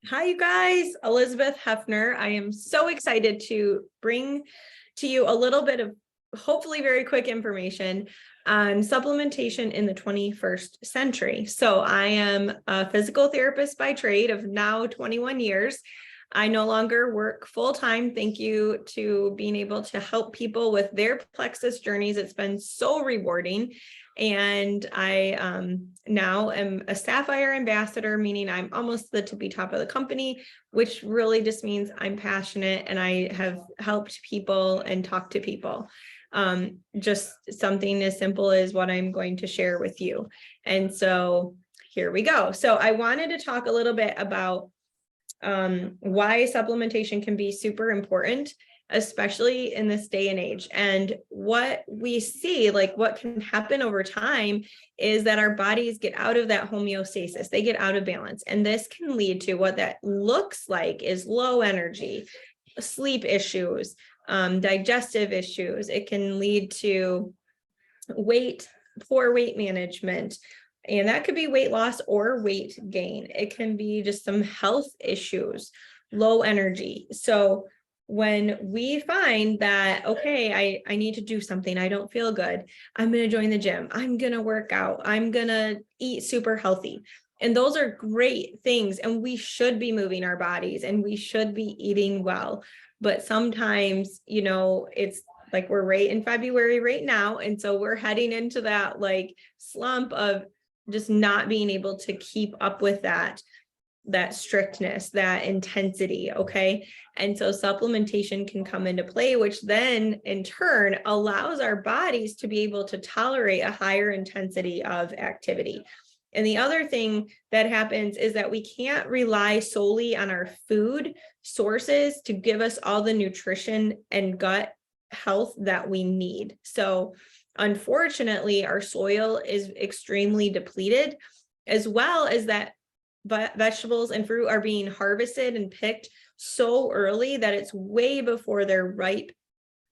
Hi, you guys. Elizabeth Hefner. I am so excited to bring to you a little bit of hopefully very quick information on supplementation in the 21st century. So I am a physical therapist by trade of now 21 years. I no longer work full-time. Thank you to being able to help people with their plexus journeys. It's been so rewarding. And I now am a Sapphire ambassador, meaning I'm almost the tippy top of the company, which really just means I'm passionate and I have helped people and talked to people. Just something as simple as what I'm going to share with you. And so here we go. So I wanted to talk a little bit about why supplementation can be super important, especially in this day and age. And what we see, like what can happen over time, is that our bodies get out of that homeostasis, they get out of balance. And this can lead to what that looks like is low energy, sleep issues, digestive issues. It can lead to poor weight management. And that could be weight loss or weight gain. It can be just some health issues, low energy. So when we find that, okay, I need to do something, I don't feel good, I'm going to join the gym, I'm going to work out, I'm going to eat super healthy. And those are great things. And we should be moving our bodies and we should be eating well. But sometimes, it's like we're right in February right now. And so we're heading into that like slump of just not being able to keep up with that strictness, that intensity. Okay. And so supplementation can come into play, which then in turn allows our bodies to be able to tolerate a higher intensity of activity. And the other thing that happens is that we can't rely solely on our food sources to give us all the nutrition and gut health that we need. So unfortunately, our soil is extremely depleted, as well as that vegetables and fruit are being harvested and picked so early that it's way before they're ripe.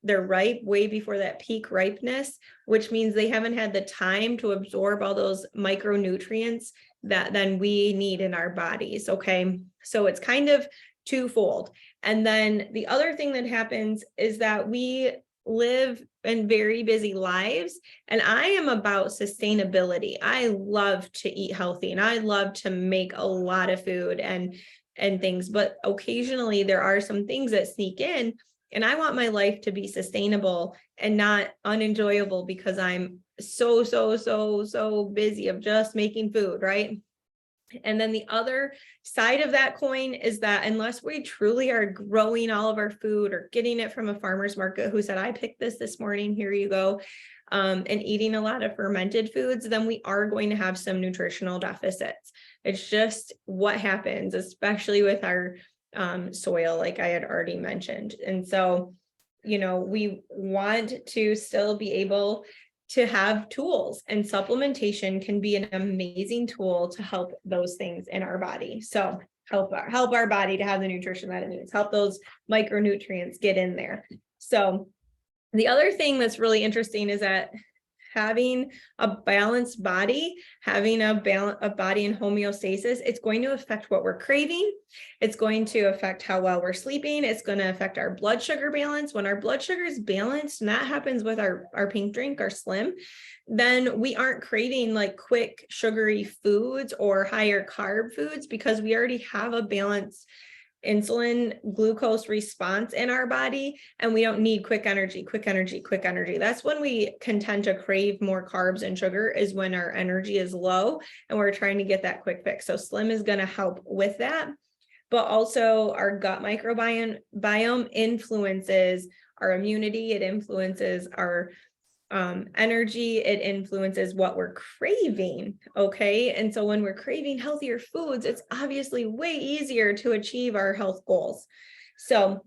They're ripe way before that peak ripeness, which means they haven't had the time to absorb all those micronutrients that then we need in our bodies. Okay. So it's kind of twofold. And then the other thing that happens is that we live in very busy lives, and I am about sustainability. I love to eat healthy and I love to make a lot of food and things, but occasionally there are some things that sneak in, and I want my life to be sustainable and not unenjoyable because I'm so busy of just making food, right? And then the other side of that coin is that unless we truly are growing all of our food or getting it from a farmer's market who said, I picked this morning, here you go, and eating a lot of fermented foods, then we are going to have some nutritional deficits. It's just what happens, especially with our soil, like I had already mentioned. And so, we want to still be able to have tools, and supplementation can be an amazing tool to help those things in our body. So help our body to have the nutrition that it needs, help those micronutrients get in there. So the other thing that's really interesting is that having a balanced body, having a body in homeostasis, it's going to affect what we're craving. It's going to affect how well we're sleeping. It's going to affect our blood sugar balance. When our blood sugar is balanced, and that happens with our pink drink, our Slim, then we aren't craving like quick sugary foods or higher carb foods because we already have a balanced insulin glucose response in our body, and we don't need quick energy. That's when we can tend to crave more carbs and sugar, is when our energy is low and we're trying to get that quick fix. So Slim is going to help with that. But also our gut microbiome influences our immunity. It influences our energy. It influences what we're craving. Okay. And so when we're craving healthier foods, it's obviously way easier to achieve our health goals. So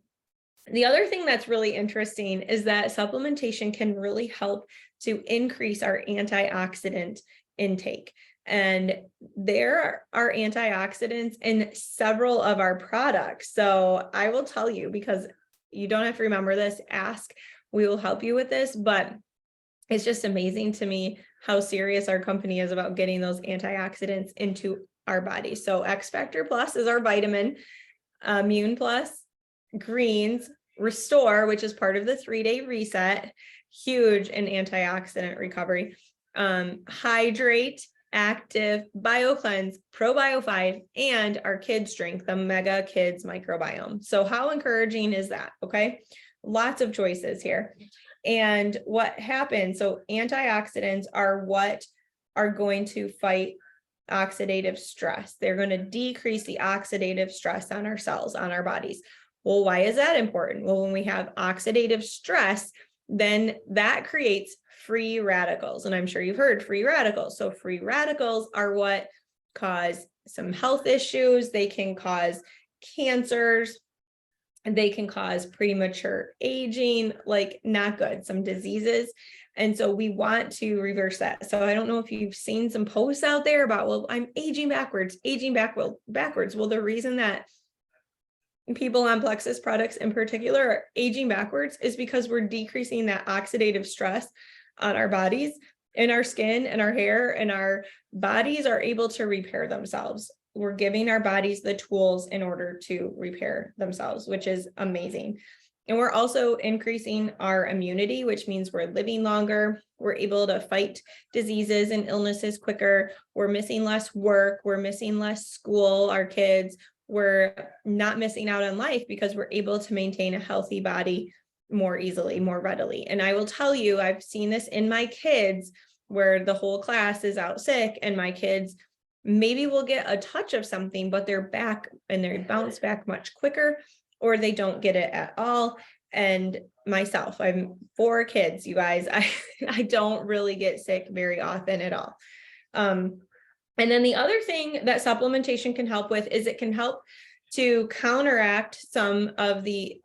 the other thing that's really interesting is that supplementation can really help to increase our antioxidant intake. And there are antioxidants in several of our products. So I will tell you, because you don't have to remember this, ask, we will help you with this, but it's just amazing to me how serious our company is about getting those antioxidants into our body. So X Factor Plus is our vitamin, Immune Plus, greens, Restore, which is part of the 3-day reset, huge in antioxidant recovery, Hydrate, Active, BioCleanse, ProBio 5, and our kids drink, the Mega Kids Microbiome. So how encouraging is that? Okay, lots of choices here. And what happens, so antioxidants are what are going to fight oxidative stress. They're going to decrease the oxidative stress on our cells, on our bodies. Well, why is that important? Well, when we have oxidative stress, then that creates free radicals. And I'm sure you've heard free radicals. So free radicals are what cause some health issues. They can cause cancers, and they can cause premature aging, like not good, some diseases. And so we want to reverse that. So I don't know if you've seen some posts out there about, well, I'm aging backwards. Well, the reason that people on Plexus products in particular are aging backwards is because we're decreasing that oxidative stress on our bodies, and our skin and our hair, and our bodies are able to repair themselves. We're giving our bodies the tools in order to repair themselves, which is amazing. And we're also increasing our immunity, which means we're living longer. We're able to fight diseases and illnesses quicker. We're missing less work. We're missing less school, our kids. We're not missing out on life because we're able to maintain a healthy body more easily, more readily. And I will tell you, I've seen this in my kids where the whole class is out sick and my kids maybe will get a touch of something, but they're back and they bounce back much quicker, or they don't get it at all. And myself, I'm 4 kids, you guys, I don't really get sick very often at all. And then the other thing that supplementation can help with is it can help to counteract some of the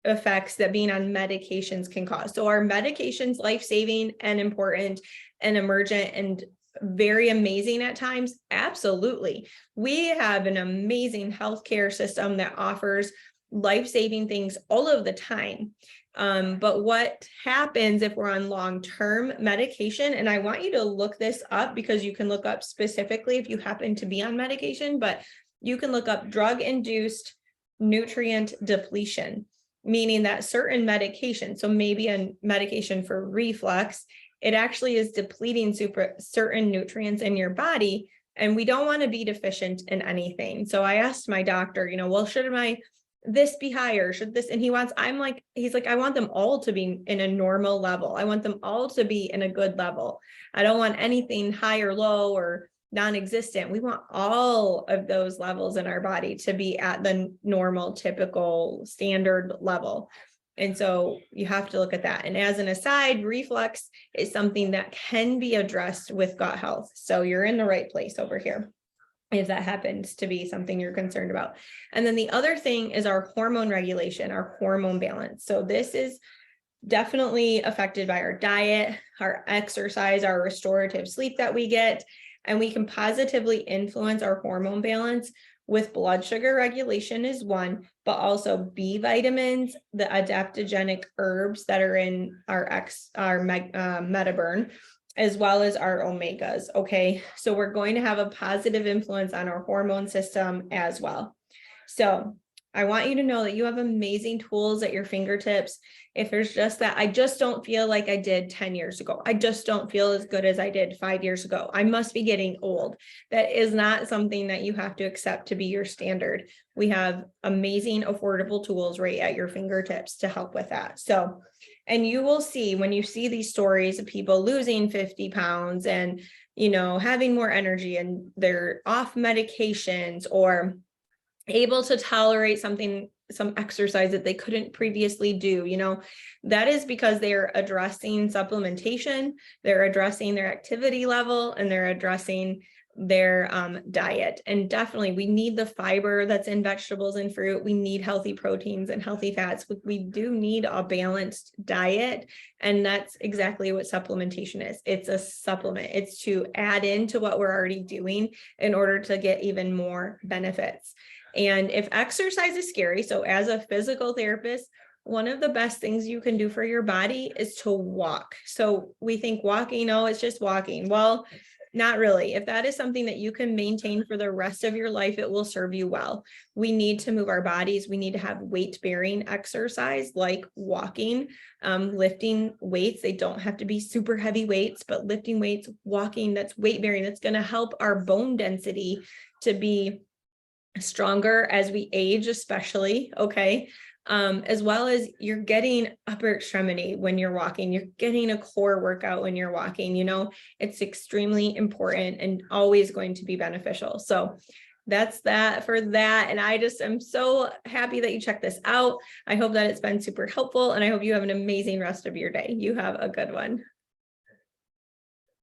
effects that being on medications can cause. So are medications life-saving and important and emergent and very amazing at times? Absolutely. We have an amazing healthcare system that offers life-saving things all of the time. But what happens if we're on long-term medication? And I want you to look this up because you can look up specifically if you happen to be on medication, but you can look up drug-induced nutrient depletion, meaning that certain medication, so maybe a medication for reflux, it actually is depleting certain nutrients in your body, and we don't want to be deficient in anything. So I asked my doctor, well, should this be higher? Should this? And he's like, I want them all to be in a normal level. I want them all to be in a good level. I don't want anything high or low or non-existent. We want all of those levels in our body to be at the normal, typical, standard level. And so you have to look at that. And as an aside, reflux is something that can be addressed with gut health. So you're in the right place over here, if that happens to be something you're concerned about. And then the other thing is our hormone regulation, our hormone balance. So this is definitely affected by our diet, our exercise, our restorative sleep that we get, and we can positively influence our hormone balance with blood sugar regulation is one, but also B vitamins, the adaptogenic herbs that are in our Metaburn, as well as our omegas. Okay, so we're going to have a positive influence on our hormone system as well. So I want you to know that you have amazing tools at your fingertips. If there's just that, I just don't feel like I did 10 years ago. I just don't feel as good as I did 5 years ago. I must be getting old. That is not something that you have to accept to be your standard. We have amazing, affordable tools right at your fingertips to help with that. So, and you will see when you see these stories of people losing 50 pounds and, having more energy and they're off medications or able to tolerate some exercise that they couldn't previously do, that is because they're addressing supplementation, they're addressing their activity level, and they're addressing their diet. And definitely we need the fiber that's in vegetables and fruit. We need healthy proteins and healthy fats. We do need a balanced diet. And that's exactly what supplementation is. It's a supplement. It's to add into what we're already doing in order to get even more benefits. And if exercise is scary, so as a physical therapist, one of the best things you can do for your body is to walk. So we think walking, it's just walking. Well, Not really. If that is something that you can maintain for the rest of your life, it will serve you well. We need to move our bodies. We need to have weight bearing exercise like walking, lifting weights. They don't have to be super heavy weights, but lifting weights, walking, that's weight bearing. That's going to help our bone density to be stronger as we age, especially. Okay. As well as you're getting upper extremity when you're walking, you're getting a core workout when you're walking, it's extremely important and always going to be beneficial. So that's that for that. And I just am so happy that you checked this out. I hope that it's been super helpful, and I hope you have an amazing rest of your day. You have a good one.